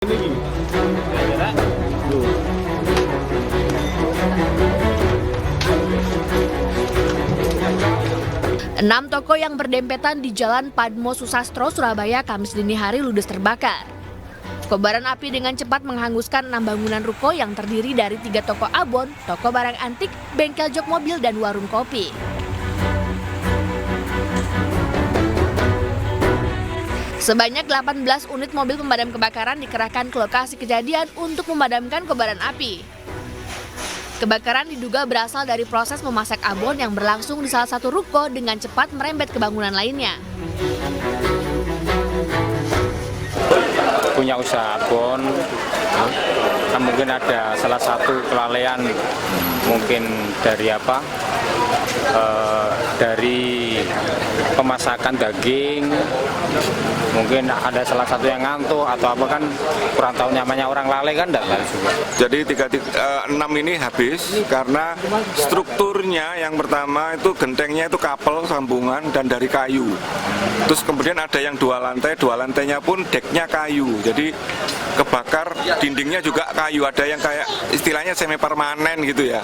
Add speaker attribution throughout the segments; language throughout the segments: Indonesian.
Speaker 1: Ini gini. Kira-kira tuh.
Speaker 2: 6 toko yang berdempetan di Jalan Padmo Susastro, Surabaya, Kamis dini hari ludes terbakar. Kobaran api dengan cepat menghanguskan 6 bangunan ruko yang terdiri dari 3 toko abon, toko barang antik, bengkel jok mobil, dan warung kopi. Sebanyak 18 unit mobil pemadam kebakaran dikerahkan ke lokasi kejadian untuk memadamkan kobaran api. Kebakaran diduga berasal dari proses memasak abon yang berlangsung di salah satu ruko dengan cepat merembet ke bangunan lainnya.
Speaker 3: Punya usaha abon, mungkin ada salah satu kelalaian, mungkin dari dari pemasakan daging, mungkin ada salah satu yang ngantuk atau apa, kan kurang tahu namanya orang lalai kan enggak tahu juga.
Speaker 4: Jadi 6 ini habis karena strukturnya yang pertama itu gentengnya itu kapel sambungan dan dari kayu. Terus kemudian ada yang 2 lantai, 2 lantainya pun deknya kayu. Jadi kebakar, dindingnya juga kayu, ada yang kayak istilahnya semi permanen gitu ya.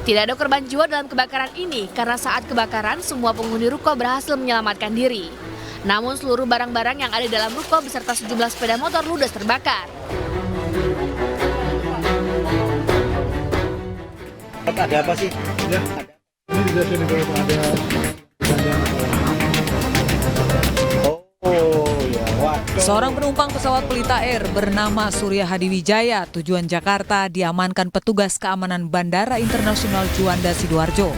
Speaker 2: Tidak ada korban jiwa dalam kebakaran ini karena saat kebakaran semua penghuni ruko berhasil menyelamatkan diri. Namun seluruh barang-barang yang ada dalam ruko beserta sejumlah sepeda motor ludes terbakar.
Speaker 1: Ada apa sih? Ya. Ini dijelasin kalau ada.
Speaker 5: Seorang penumpang pesawat Pelita Air bernama Surya Hadiwijaya tujuan Jakarta diamankan petugas keamanan Bandara Internasional Juanda Sidoarjo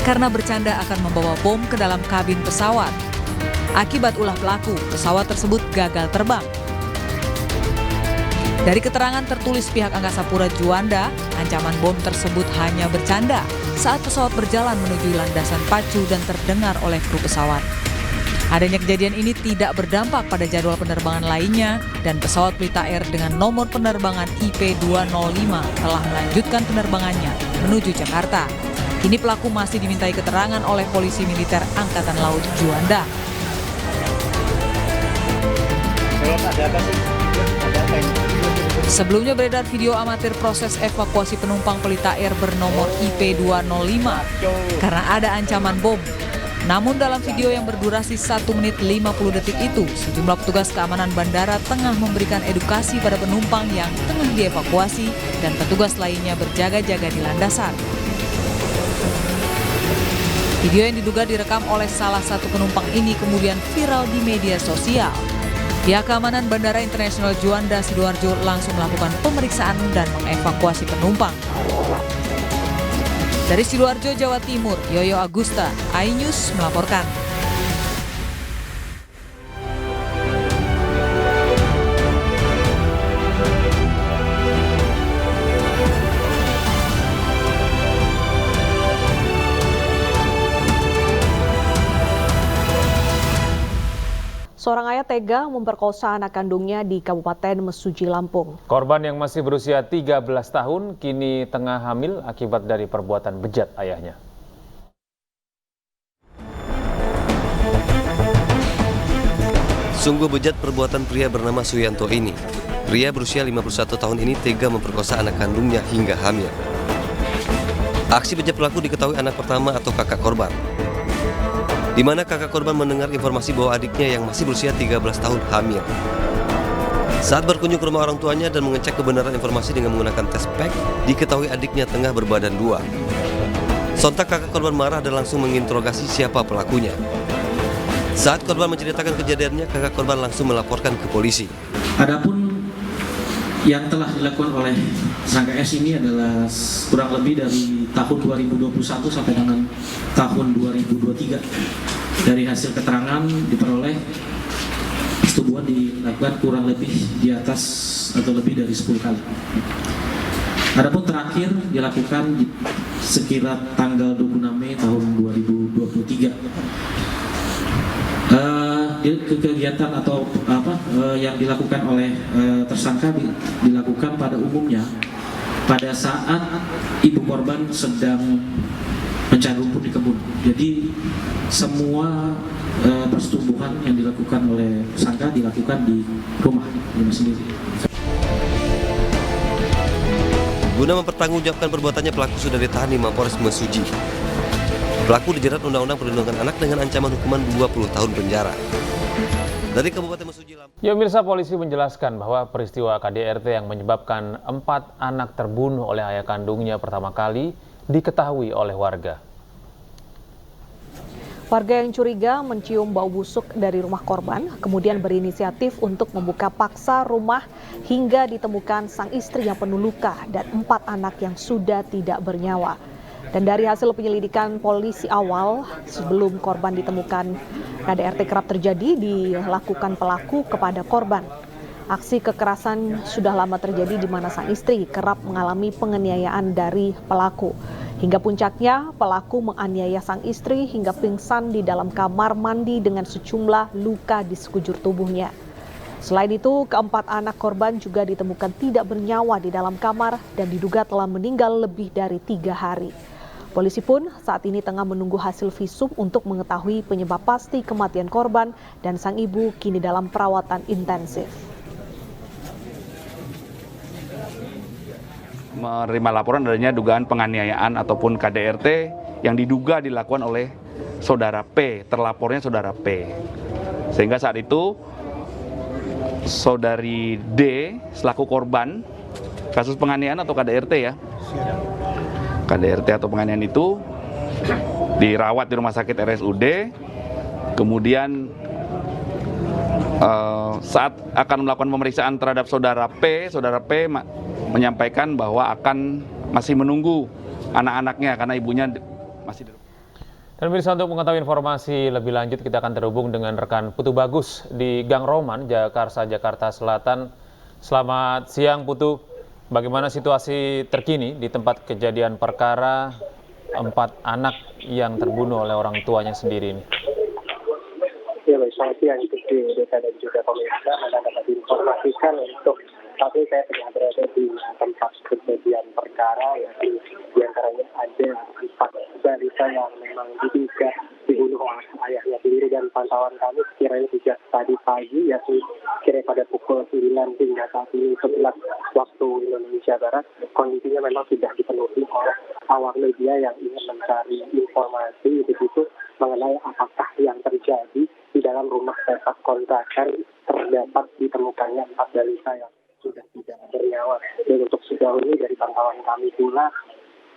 Speaker 5: karena bercanda akan membawa bom ke dalam kabin pesawat. Akibat ulah pelaku, pesawat tersebut gagal terbang. Dari keterangan tertulis pihak Angkasa Pura Juanda, ancaman bom tersebut hanya bercanda saat pesawat berjalan menuju landasan pacu dan terdengar oleh kru pesawat. Adanya kejadian ini tidak berdampak pada jadwal penerbangan lainnya dan pesawat Pelita Air dengan nomor penerbangan IP205 telah melanjutkan penerbangannya menuju Jakarta. Kini pelaku masih dimintai keterangan oleh Polisi Militer Angkatan Laut Juanda. Sebelumnya beredar video amatir proses evakuasi penumpang Pelita Air bernomor IP205 karena ada ancaman bom. Namun dalam video yang berdurasi 1 menit 50 detik itu, sejumlah petugas keamanan bandara tengah memberikan edukasi pada penumpang yang tengah dievakuasi dan petugas lainnya berjaga-jaga di landasan. Video yang diduga direkam oleh salah satu penumpang ini kemudian viral di media sosial. Pihak keamanan Bandara Internasional Juanda Sidoarjo langsung melakukan pemeriksaan dan mengevakuasi penumpang. Dari Sidoarjo, Jawa Timur, Yoyo Agusta, iNews melaporkan.
Speaker 6: Seorang ayah tega memperkosa anak kandungnya di Kabupaten Mesuji, Lampung.
Speaker 7: Korban yang masih berusia 13 tahun kini tengah hamil akibat dari perbuatan bejat ayahnya.
Speaker 8: Sungguh bejat perbuatan pria bernama Suyanto ini. Pria berusia 51 tahun ini tega memperkosa anak kandungnya hingga hamil. Aksi bejat pelaku diketahui anak pertama atau kakak korban, di mana kakak korban mendengar informasi bahwa adiknya yang masih berusia 13 tahun hamil. Saat berkunjung ke rumah orang tuanya dan mengecek kebenaran informasi dengan menggunakan tes pack, diketahui adiknya tengah berbadan 2. Sontak kakak korban marah dan langsung menginterogasi siapa pelakunya. Saat korban menceritakan kejadiannya, kakak korban langsung melaporkan ke polisi.
Speaker 9: Adapun yang telah dilakukan oleh tersangka S ini adalah kurang lebih dari tahun 2021 sampai dengan tahun 2023. Dari hasil keterangan diperoleh persetubuhan dilakukan kurang lebih di atas atau lebih dari 10 kali. Adapun terakhir dilakukan sekira tanggal 26 Mei tahun 2023. Kegiatan atau yang dilakukan oleh tersangka dilakukan pada umumnya pada saat ibu korban sedang mencari rumput di kebun. Jadi semua persetubuhan yang dilakukan oleh tersangka dilakukan di rumah sendiri.
Speaker 8: Guna mempertanggungjawabkan perbuatannya, pelaku sudah ditahan di Mapolres Mesuji. Pelaku dijerat Undang-Undang Perlindungan Anak dengan ancaman hukuman 20 tahun penjara. Dari Kabupaten Mesuji,
Speaker 7: Ya, pemirsa, polisi menjelaskan bahwa peristiwa KDRT yang menyebabkan 4 anak terbunuh oleh ayah kandungnya pertama kali diketahui oleh warga.
Speaker 6: Warga yang curiga mencium bau busuk dari rumah korban, kemudian berinisiatif untuk membuka paksa rumah hingga ditemukan sang istri yang penuh luka dan 4 anak yang sudah tidak bernyawa. Dan dari hasil penyelidikan polisi awal, sebelum korban ditemukan, KDRT kerap terjadi dilakukan pelaku kepada korban. Aksi kekerasan sudah lama terjadi di mana sang istri kerap mengalami penganiayaan dari pelaku. Hingga puncaknya, pelaku menganiaya sang istri hingga pingsan di dalam kamar mandi dengan sejumlah luka di sekujur tubuhnya. Selain itu, keempat anak korban juga ditemukan tidak bernyawa di dalam kamar dan diduga telah meninggal lebih dari 3 hari. Polisi pun saat ini tengah menunggu hasil visum untuk mengetahui penyebab pasti kematian korban dan sang ibu kini dalam perawatan intensif.
Speaker 10: Menerima laporan adanya dugaan penganiayaan ataupun KDRT yang diduga dilakukan oleh saudara P, terlapornya saudara P. Sehingga saat itu saudari D selaku korban kasus penganiayaan atau KDRT ya. KDRT atau penganiayaan itu dirawat di rumah sakit RSUD, kemudian saat akan melakukan pemeriksaan terhadap saudara P menyampaikan bahwa akan masih menunggu anak-anaknya karena ibunya masih di rumah.
Speaker 7: Dan pemirsa, untuk mengetahui informasi lebih lanjut kita akan terhubung dengan rekan Putu Bagus di Gang Roman, Jakarta, Jakarta Selatan. Selamat siang Putu, bagaimana situasi terkini di tempat kejadian perkara 4 anak yang terbunuh oleh orang tuanya sendiri ini?
Speaker 11: Ya, baik, selamat siang di Desa dan juga pemirsa. Anda dapat informasikan untuk saat ini saya tengah berada di tempat kejadian perkara, yaitu diantaranya ada 4 balita yang memang diduga dibunuh oleh ayahnya sendiri, dan pantauan kami sekiranya sejak tadi pagi, yaitu kira pada pukul 9 hingga saat ini 11 waktu Indonesia Barat, kondisinya memang sudah dipenuhi oleh awak media yang ingin mencari informasi begitu mengenai apakah yang terjadi di dalam rumah petak kontrakan terdapat ditemukannya 4 balita yang sudah tidak bernyawa. Dan untuk sejauh ini dari pantauan kami pula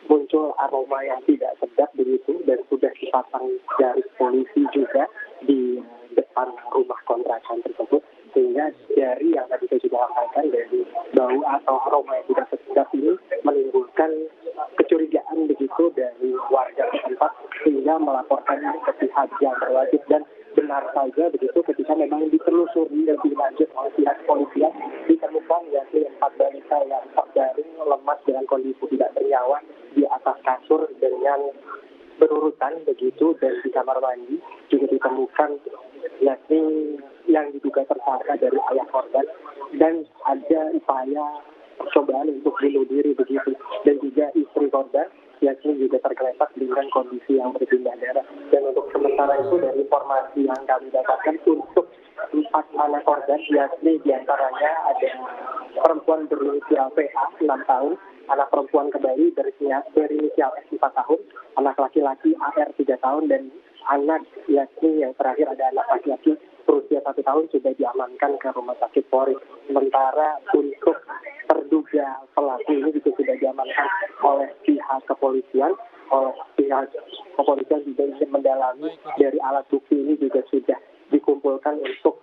Speaker 11: muncul aroma yang tidak sedap begitu, dan sudah dipasang garis polisi juga di depan rumah kontrakan tersebut, sehingga dari yang tadi saya sudah sampaikan, dari bau atau aroma yang tidak sedap ini menimbulkan kecurigaan begitu dari warga setempat sehingga melaporkan ini ke pihak yang berwajib. Dan benar saja begitu, ketika memang ditelusuri lebih lanjut oleh pihak polisian, ditemukan yakni 4 balita yang terbaring lemas dengan kondisi tidak bernyawa di atas kasur dengan berurutan begitu, dan di kamar mandi juga ditemukan yakni yang diduga tersangka dari ayah korban, dan ada upaya percobaan untuk bunuh diri begitu, dan juga istri korban yakni juga tergeletak dengan kondisi yang bersimbah darah. Dan untuk sementara itu dari informasi yang kami dapatkan, untuk 4 anak korban yakni diantaranya ada perempuan berinisial PA 6 tahun, anak perempuan kembali berinisial S 4 tahun, anak laki-laki AR 3 tahun, dan anak yakni yang terakhir ada anak laki-laki berusia 1 tahun sudah diamankan ke rumah sakit Polri. Sementara untuk terduga pelaku ini juga sudah diamankan oleh pihak kepolisian. Oleh pihak kepolisian juga ingin mendalami dari alat bukti ini juga sudah dikumpulkan untuk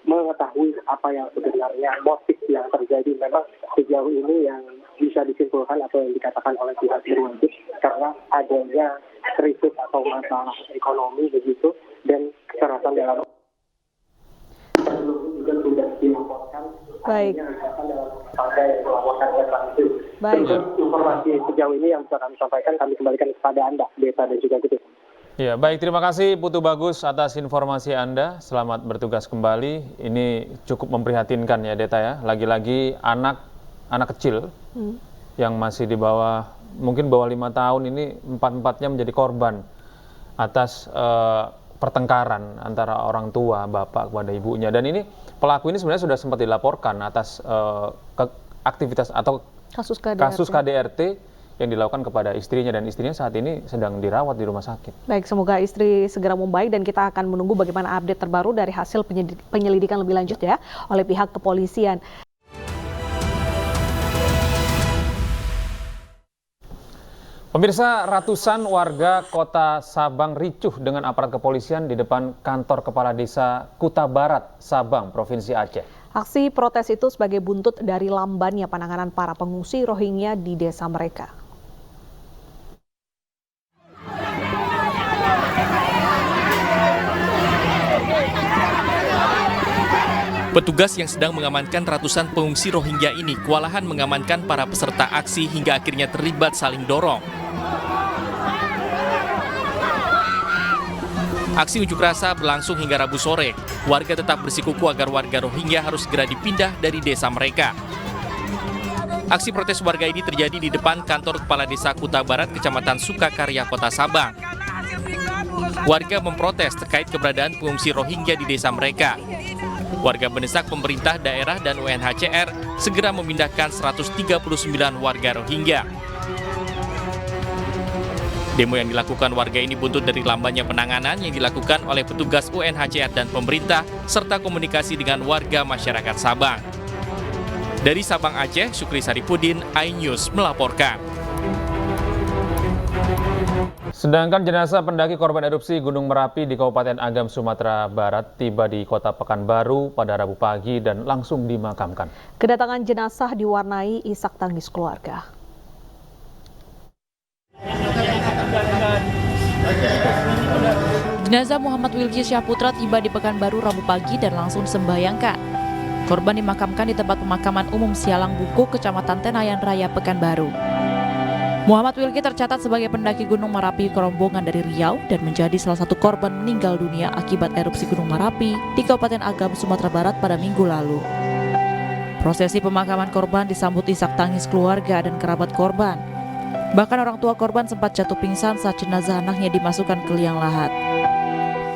Speaker 11: mengetahui apa yang sebenarnya motif yang terjadi. Memang sejauh ini yang bisa disimpulkan atau yang dikatakan oleh pihak berwajib karena adanya krisis atau masalah ekonomi begitu, dan kekerasan dalam juga sudah dilaporkan.
Speaker 6: Baik.
Speaker 11: Baik. Informasi sejauh ini yang bisa kami sampaikan, kami kembalikan kepada Anda, Desa dan juga Gitu.
Speaker 7: Ya, baik, terima kasih Putu Bagus atas informasi Anda. Selamat bertugas kembali. Ini cukup memprihatinkan ya, Deta ya. Lagi-lagi anak kecil yang masih di bawah, mungkin bawah 5 tahun ini 4-4-nya menjadi korban atas pertengkaran antara orang tua bapak kepada ibunya, dan ini pelaku ini sebenarnya sudah sempat dilaporkan atas aktivitas atau kasus KDRT yang dilakukan kepada istrinya, dan istrinya saat ini sedang dirawat di rumah sakit.
Speaker 6: Baik, semoga istri segera membaik dan kita akan menunggu bagaimana update terbaru dari hasil penyelidikan lebih lanjut ya oleh pihak kepolisian.
Speaker 7: Pemirsa, ratusan warga Kota Sabang ricuh dengan aparat kepolisian di depan kantor Kepala Desa Kuta Barat, Sabang, Provinsi Aceh.
Speaker 6: Aksi protes itu sebagai buntut dari lambannya penanganan para pengungsi Rohingya di desa mereka.
Speaker 12: Petugas yang sedang mengamankan ratusan pengungsi Rohingya ini kewalahan mengamankan para peserta aksi hingga akhirnya terlibat saling dorong. Aksi unjuk rasa berlangsung hingga Rabu sore. Warga tetap bersikuku agar warga Rohingya harus segera dipindah dari desa mereka. Aksi protes warga ini terjadi di depan kantor Kepala Desa Kuta Barat, Kecamatan Sukakarya, Kota Sabang. Warga memprotes terkait keberadaan pengungsi Rohingya di desa mereka. Warga mendesak pemerintah daerah dan UNHCR segera memindahkan 139 warga Rohingya. Demo yang dilakukan warga ini buntut dari lambannya penanganan yang dilakukan oleh petugas UNHCR dan pemerintah, serta komunikasi dengan warga masyarakat Sabang. Dari Sabang, Aceh, Syukri Saripudin, iNews melaporkan.
Speaker 7: Sedangkan jenazah pendaki korban erupsi Gunung Merapi di Kabupaten Agam, Sumatera Barat tiba di Kota Pekanbaru pada Rabu pagi dan langsung dimakamkan.
Speaker 6: Kedatangan jenazah diwarnai isak tangis keluarga.
Speaker 13: Jenazah Muhammad Wilki Syahputra tiba di Pekanbaru Rabu pagi dan langsung disembayangkan. Korban dimakamkan di tempat pemakaman umum Sialang Buku, Kecamatan Tenayan Raya, Pekanbaru. Muhammad Wilki tercatat sebagai pendaki Gunung Merapi rombongan dari Riau dan menjadi salah satu korban meninggal dunia akibat erupsi Gunung Merapi di Kabupaten Agam, Sumatera Barat pada Minggu lalu. Prosesi pemakaman korban disambut isak tangis keluarga dan kerabat korban. Bahkan orang tua korban sempat jatuh pingsan saat jenazah anaknya dimasukkan ke liang lahat.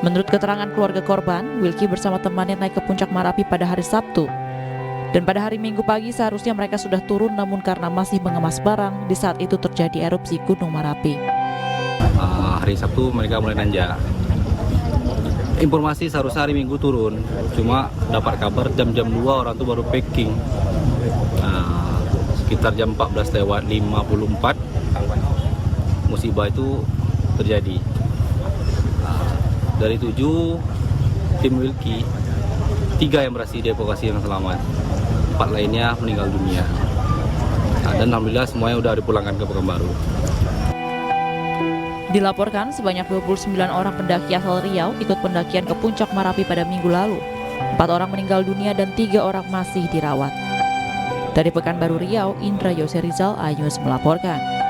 Speaker 13: Menurut keterangan keluarga korban, Wilki bersama temannya naik ke puncak Merapi pada hari Sabtu. Dan pada hari Minggu pagi seharusnya mereka sudah turun, namun karena masih mengemas barang, di saat itu terjadi erupsi Gunung Merapi.
Speaker 14: Hari Sabtu mereka mulai nanjak. Informasi seharusnya hari Minggu turun, cuma dapat kabar jam-jam 2 orang tuh baru packing. Sekitar jam 14:54 musibah itu terjadi. Dari 7 tim Wilki, 3 yang berhasil dievakuasi yang selamat, 4 lainnya meninggal dunia. Dan alhamdulillah semuanya udah dipulangkan ke Pekanbaru.
Speaker 13: Dilaporkan sebanyak 29 orang pendaki asal Riau ikut pendakian ke puncak Merapi pada Minggu lalu. 4 orang meninggal dunia dan 3 orang masih dirawat. Dari Pekanbaru Riau, Indra Yose Rizal, iNews melaporkan.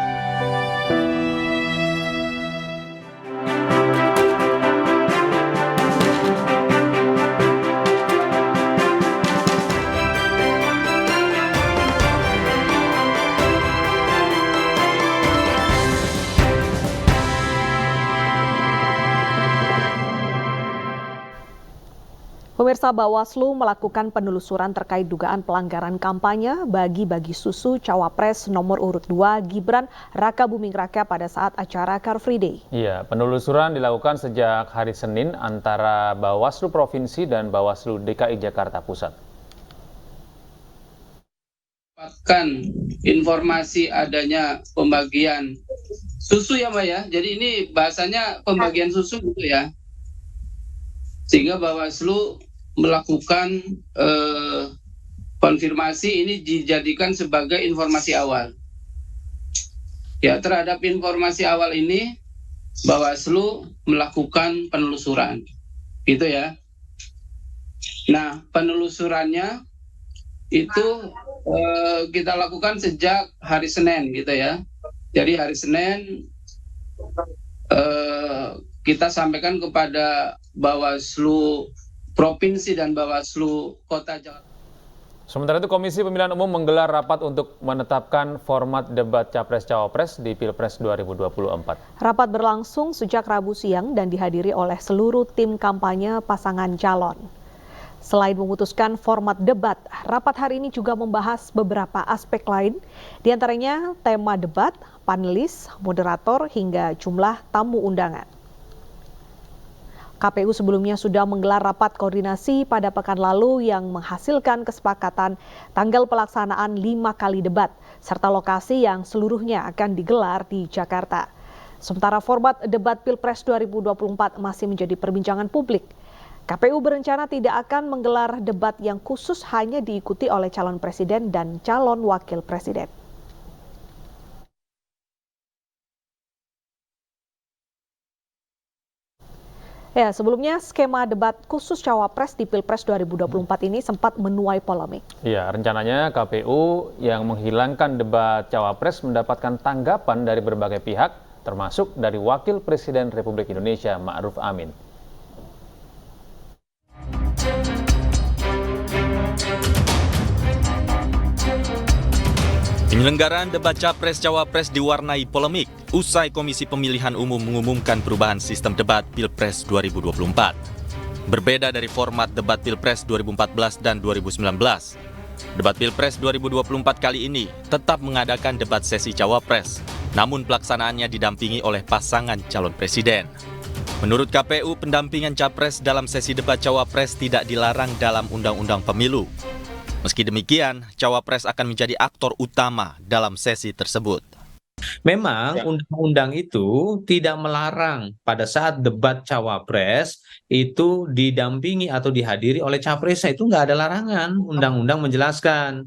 Speaker 6: Pemirsa, Bawaslu melakukan penelusuran terkait dugaan pelanggaran kampanye bagi-bagi susu Cawapres nomor urut 2 Gibran Raka Buming Raka pada saat acara Car Free Day.
Speaker 7: Iya, penelusuran dilakukan sejak hari Senin antara Bawaslu Provinsi dan Bawaslu DKI Jakarta Pusat.
Speaker 15: Dapatkan informasi adanya pembagian susu ya Mbak ya, jadi ini bahasanya pembagian susu gitu ya, sehingga Bawaslu melakukan konfirmasi ini dijadikan sebagai informasi awal. Ya, terhadap informasi awal ini Bawaslu melakukan penelusuran, gitu ya. Nah, penelusurannya itu kita lakukan sejak hari Senin, gitu ya. Jadi hari Senin kita sampaikan kepada Bawaslu Provinsi dan Bawaslu Kota Jakarta.
Speaker 7: Sementara itu Komisi Pemilihan Umum menggelar rapat untuk menetapkan format debat Capres-Cawapres di Pilpres 2024.
Speaker 6: Rapat berlangsung sejak Rabu siang dan dihadiri oleh seluruh tim kampanye pasangan calon. Selain memutuskan format debat, rapat hari ini juga membahas beberapa aspek lain, diantaranya tema debat, panelis, moderator, hingga jumlah tamu undangan. KPU sebelumnya sudah menggelar rapat koordinasi pada pekan lalu yang menghasilkan kesepakatan tanggal pelaksanaan 5 kali debat, serta lokasi yang seluruhnya akan digelar di Jakarta. Sementara format debat Pilpres 2024 masih menjadi perbincangan publik. KPU berencana tidak akan menggelar debat yang khusus hanya diikuti oleh calon presiden dan calon wakil presiden. Ya, sebelumnya skema debat khusus Cawapres di Pilpres 2024 ini sempat menuai polemik.
Speaker 7: Ya, rencananya KPU yang menghilangkan debat Cawapres mendapatkan tanggapan dari berbagai pihak, termasuk dari Wakil Presiden Republik Indonesia Ma'ruf Amin.
Speaker 12: Penyelenggaraan debat Capres-Cawapres diwarnai polemik usai Komisi Pemilihan Umum mengumumkan perubahan sistem debat Pilpres 2024. Berbeda dari format debat Pilpres 2014 dan 2019, debat Pilpres 2024 kali ini tetap mengadakan debat sesi Cawapres, namun pelaksanaannya didampingi oleh pasangan calon presiden. Menurut KPU, pendampingan Capres dalam sesi debat Cawapres tidak dilarang dalam Undang-Undang Pemilu. Meski demikian, Cawapres akan menjadi aktor utama dalam sesi tersebut.
Speaker 16: Memang undang-undang itu tidak melarang pada saat debat Cawapres itu didampingi atau dihadiri oleh Capresnya, itu nggak ada larangan. Undang-undang menjelaskan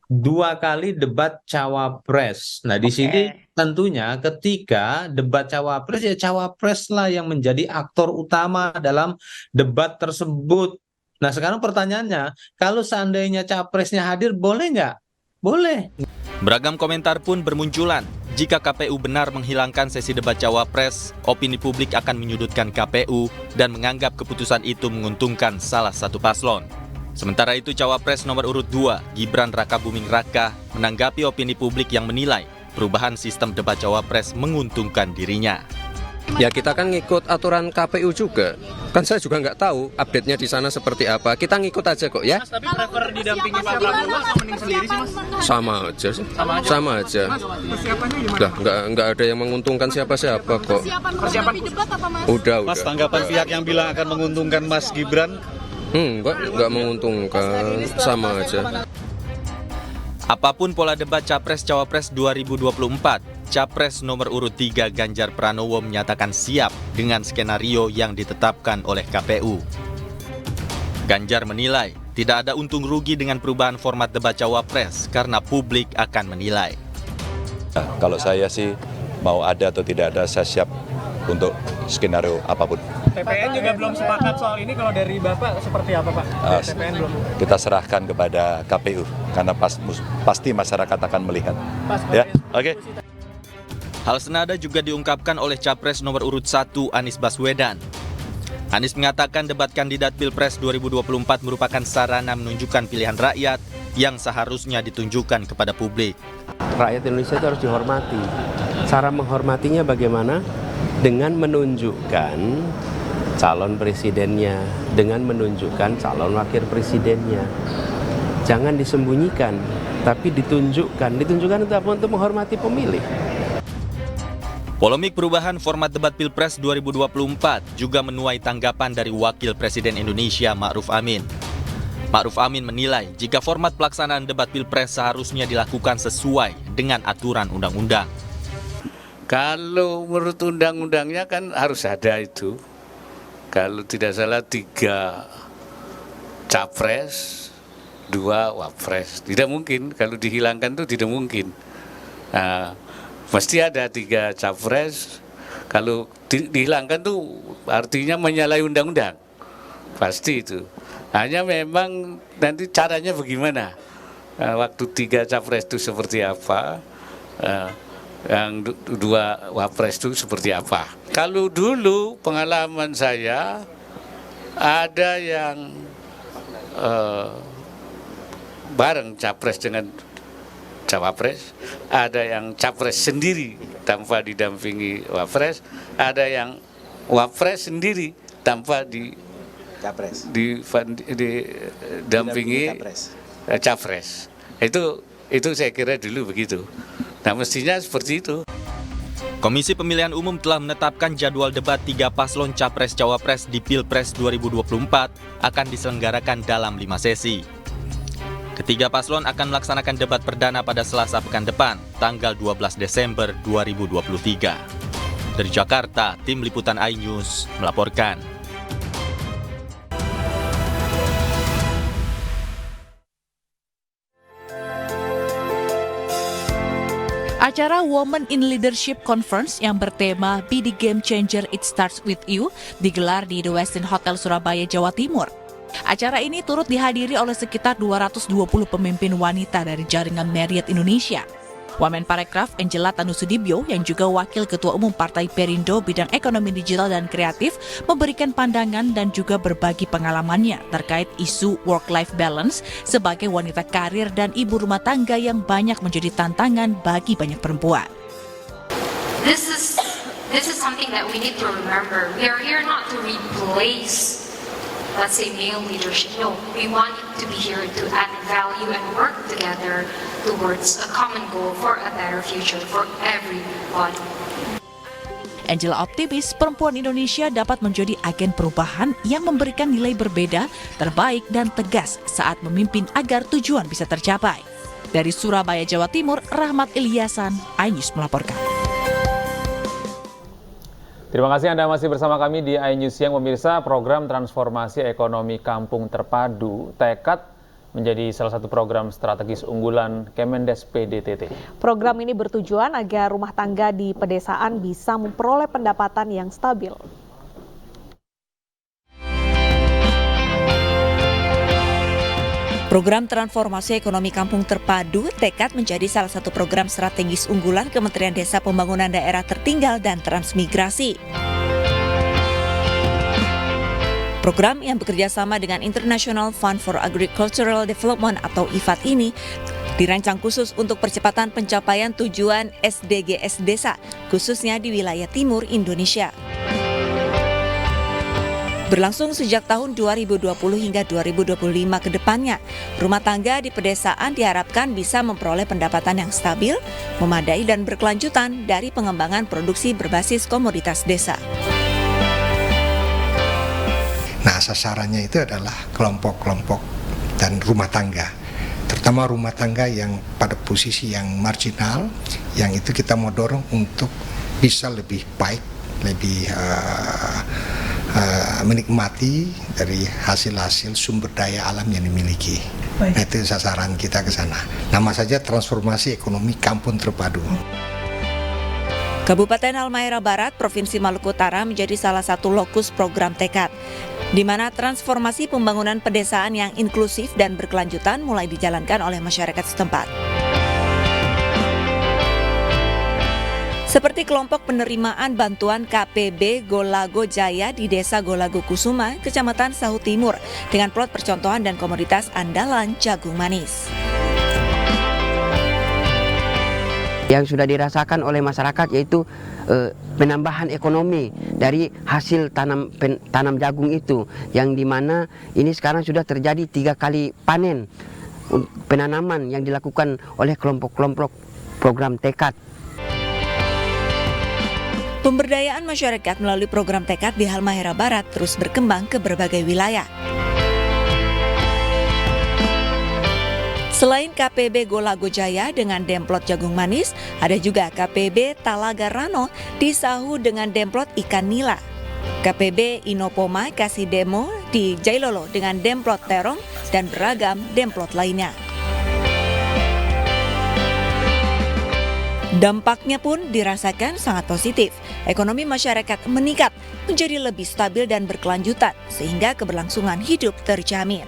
Speaker 16: 2 kali debat Cawapres. Nah, di sini tentunya ketika debat Cawapres, ya Cawapres lah yang menjadi aktor utama dalam debat tersebut. Nah, sekarang pertanyaannya, kalau seandainya Capresnya hadir, boleh nggak? Boleh.
Speaker 12: Beragam komentar pun bermunculan. Jika KPU benar menghilangkan sesi debat Cawapres, opini publik akan menyudutkan KPU dan menganggap keputusan itu menguntungkan salah satu paslon. Sementara itu, Cawapres nomor urut 2, Gibran Rakabuming Raka, menanggapi opini publik yang menilai perubahan sistem debat Cawapres menguntungkan dirinya.
Speaker 17: Ya, kita kan ngikut aturan KPU juga. Kan saya juga nggak tahu update-nya di sana seperti apa. Kita ngikut aja kok ya.
Speaker 18: Mas, tapi prefer didampingi Pak Prabowo atau mending sendiri sih, Mas?
Speaker 17: Sama aja sih. Sama aja.
Speaker 18: Mas, persiapannya gimana?
Speaker 17: Lah, nggak ada yang menguntungkan siapa-siapa kok.
Speaker 18: Persiapan debat apa, Mas?
Speaker 17: Udah.
Speaker 1: Mas, tanggapan pihak yang bilang akan menguntungkan Mas Gibran?
Speaker 17: Nggak menguntungkan. Sama aja.
Speaker 12: Apapun pola debat Capres-Cawapres 2024, Capres nomor urut 3 Ganjar Pranowo menyatakan siap dengan skenario yang ditetapkan oleh KPU. Ganjar menilai tidak ada untung rugi dengan perubahan format debat Cawapres karena publik akan menilai.
Speaker 19: Kalau saya sih mau ada atau tidak ada, saya siap untuk skenario apapun.
Speaker 18: TPN juga belum sepakat soal ini, kalau dari Bapak seperti apa, Pak? TPN belum.
Speaker 19: Kita serahkan kepada KPU karena pasti masyarakat akan melihat. Ya, oke.
Speaker 12: Hal senada juga diungkapkan oleh Capres nomor urut 1 Anies Baswedan. Anies mengatakan debat kandidat Pilpres 2024 merupakan sarana menunjukkan pilihan rakyat yang seharusnya ditunjukkan kepada publik.
Speaker 20: Rakyat Indonesia itu harus dihormati. Cara menghormatinya bagaimana? Dengan menunjukkan calon presidennya, dengan menunjukkan calon wakil presidennya. Jangan disembunyikan, tapi ditunjukkan. Ditunjukkan itu apa? Untuk menghormati pemilih.
Speaker 12: Polemik perubahan format debat Pilpres 2024 juga menuai tanggapan dari Wakil Presiden Indonesia Ma'ruf Amin. Ma'ruf Amin menilai jika format pelaksanaan debat Pilpres seharusnya dilakukan sesuai dengan aturan undang-undang.
Speaker 21: Kalau menurut undang-undangnya kan harus ada itu. Kalau tidak salah 3 capres, 2 wapres. Tidak mungkin, kalau dihilangkan itu tidak mungkin. Nah, mesti ada 3 capres. Kalau dihilangkan tuh artinya menyalahi undang-undang. Pasti itu. Hanya memang nanti caranya bagaimana. Waktu 3 capres itu seperti apa. Yang 2 wapres itu seperti apa. Kalau dulu pengalaman saya ada yang bareng capres dengan cawapres, ada yang capres sendiri tanpa didampingi wapres, ada yang wapres sendiri tanpa didampingi capres. Itu saya kira dulu begitu. Nah, mestinya seperti itu.
Speaker 3: Komisi Pemilihan Umum telah menetapkan jadwal debat 3 paslon Capres-Cawapres di Pilpres 2024 akan diselenggarakan dalam 5 sesi. Ketiga paslon akan melaksanakan debat perdana pada Selasa pekan depan, tanggal 12 Desember 2023. Dari Jakarta, tim liputan iNews melaporkan.
Speaker 13: Acara Women in Leadership Conference yang bertema Be the Game Changer It Starts With You digelar di The Westin Hotel Surabaya, Jawa Timur. Acara ini turut dihadiri oleh sekitar 220 pemimpin wanita dari jaringan Marriott Indonesia. Wamenparekraf Angela Tanusudibyo yang juga Wakil Ketua Umum Partai Perindo bidang ekonomi digital dan kreatif memberikan pandangan dan juga berbagi pengalamannya terkait isu work-life balance sebagai wanita karir dan ibu rumah tangga yang banyak menjadi tantangan bagi banyak perempuan.
Speaker 22: This is something that we need to remember. We are here not to replace, let's say, male leadership. No, we want to be here to add value and work together towards a common goal for a better future for everybody.
Speaker 13: Angela optimis perempuan Indonesia dapat menjadi agen perubahan yang memberikan nilai berbeda, terbaik dan tegas saat memimpin agar tujuan bisa tercapai. Dari Surabaya, Jawa Timur, Rahmat Ilyasan, iNews melaporkan.
Speaker 7: Terima kasih Anda masih bersama kami di iNews Siang. Pemirsa, program transformasi ekonomi kampung terpadu tekad menjadi salah satu program strategis unggulan Kemendes PDTT.
Speaker 6: Program ini bertujuan agar rumah tangga di pedesaan bisa memperoleh pendapatan yang stabil.
Speaker 23: Program Transformasi Ekonomi Kampung Terpadu tekad menjadi salah satu program strategis unggulan Kementerian Desa Pembangunan Daerah Tertinggal dan Transmigrasi. Program yang bekerja sama dengan International Fund for Agricultural Development atau IFAD ini dirancang khusus untuk percepatan pencapaian tujuan SDGs Desa, khususnya di wilayah timur Indonesia. Berlangsung sejak tahun 2020 hingga 2025 ke depannya, rumah tangga di pedesaan diharapkan bisa memperoleh pendapatan yang stabil, memadai dan berkelanjutan dari pengembangan produksi berbasis komoditas desa.
Speaker 24: Nah, sasarannya itu adalah kelompok-kelompok dan rumah tangga, terutama rumah tangga yang pada posisi yang marginal, yang itu kita mau dorong untuk bisa lebih baik, lebih menikmati dari hasil-hasil sumber daya alam yang dimiliki. Nah, itu sasaran kita ke sana. Nama saja Transformasi Ekonomi Kampung Terpadu.
Speaker 23: Kabupaten Halmahera Barat, Provinsi Maluku Utara menjadi salah satu lokus program tekad, di mana transformasi pembangunan pedesaan yang inklusif dan berkelanjutan mulai dijalankan oleh masyarakat setempat. Seperti kelompok penerimaan bantuan KPB Golago Jaya di Desa Golago Kusuma, Kecamatan Sahu Timur, dengan plot percontohan dan komoditas andalan jagung manis.
Speaker 25: Yang sudah dirasakan oleh masyarakat yaitu penambahan ekonomi dari hasil tanam jagung itu, yang dimana ini sekarang sudah terjadi 3 kali panen penanaman yang dilakukan oleh kelompok-kelompok program tekad.
Speaker 23: Pemberdayaan masyarakat melalui program tekad di Halmahera Barat terus berkembang ke berbagai wilayah. Selain KPB Golago Jaya dengan demplot jagung manis, ada juga KPB Talaga Rano di Sahu dengan demplot ikan nila. KPB Inopoma Kasih Demo di Jailolo dengan demplot terong dan beragam demplot lainnya. Dampaknya pun dirasakan sangat positif. Ekonomi masyarakat meningkat menjadi lebih stabil dan berkelanjutan sehingga keberlangsungan hidup terjamin.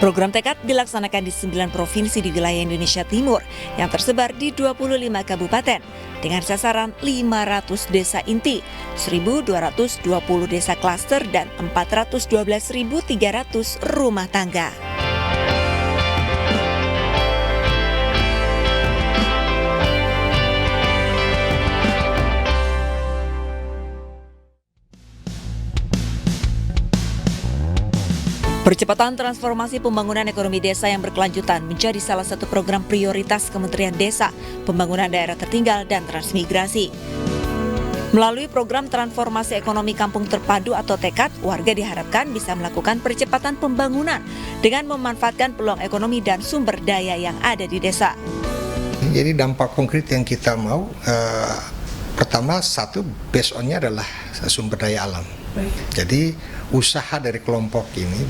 Speaker 23: Program tekad dilaksanakan di 9 provinsi di wilayah Indonesia Timur yang tersebar di 25 kabupaten dengan sasaran 500 desa inti, 1.220 desa klaster, dan 412.300 rumah tangga. Percepatan transformasi pembangunan ekonomi desa yang berkelanjutan menjadi salah satu program prioritas Kementerian Desa, Pembangunan Daerah Tertinggal, dan Transmigrasi. Melalui program transformasi ekonomi kampung terpadu atau TEKAD, warga diharapkan bisa melakukan percepatan pembangunan dengan memanfaatkan peluang ekonomi dan sumber daya yang ada di desa.
Speaker 24: Jadi dampak konkret yang kita mau, pertama satu based on-nya adalah sumber daya alam. Jadi usaha dari kelompok ini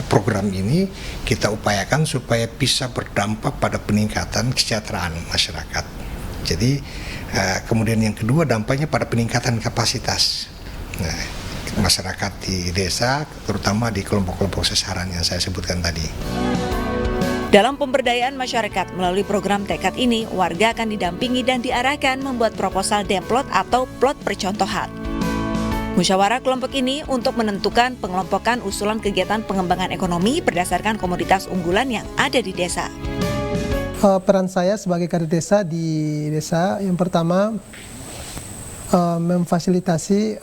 Speaker 24: program ini kita upayakan supaya bisa berdampak pada peningkatan kesejahteraan masyarakat. Jadi kemudian yang kedua dampaknya pada peningkatan kapasitas masyarakat di desa, terutama di kelompok-kelompok sasaran yang saya sebutkan tadi.
Speaker 23: Dalam pemberdayaan masyarakat melalui program TEKAD ini, warga akan didampingi dan diarahkan membuat proposal demplot atau plot percontohan. Musyawarah kelompok ini untuk menentukan pengelompokan usulan kegiatan pengembangan ekonomi berdasarkan komoditas unggulan yang ada di desa.
Speaker 2: Peran saya sebagai kader desa di desa yang pertama memfasilitasi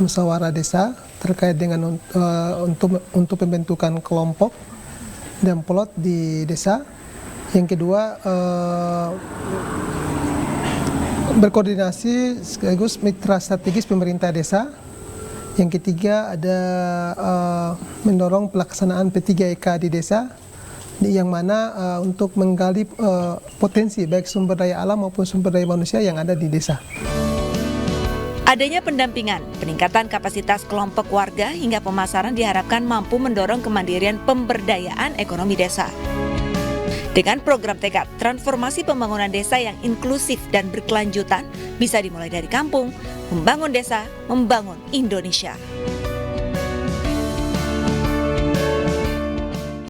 Speaker 2: musyawarah desa terkait dengan untuk pembentukan kelompok dan plot di desa. Yang kedua berkoordinasi sekaligus mitra strategis pemerintah desa. Yang ketiga ada mendorong pelaksanaan P3EK di desa, yang mana untuk menggali potensi baik sumber daya alam maupun sumber daya manusia yang ada di desa.
Speaker 23: Adanya pendampingan, peningkatan kapasitas kelompok warga hingga pemasaran diharapkan mampu mendorong kemandirian pemberdayaan ekonomi desa. Dengan program TEKAD, transformasi pembangunan desa yang inklusif dan berkelanjutan bisa dimulai dari kampung, membangun desa, membangun Indonesia.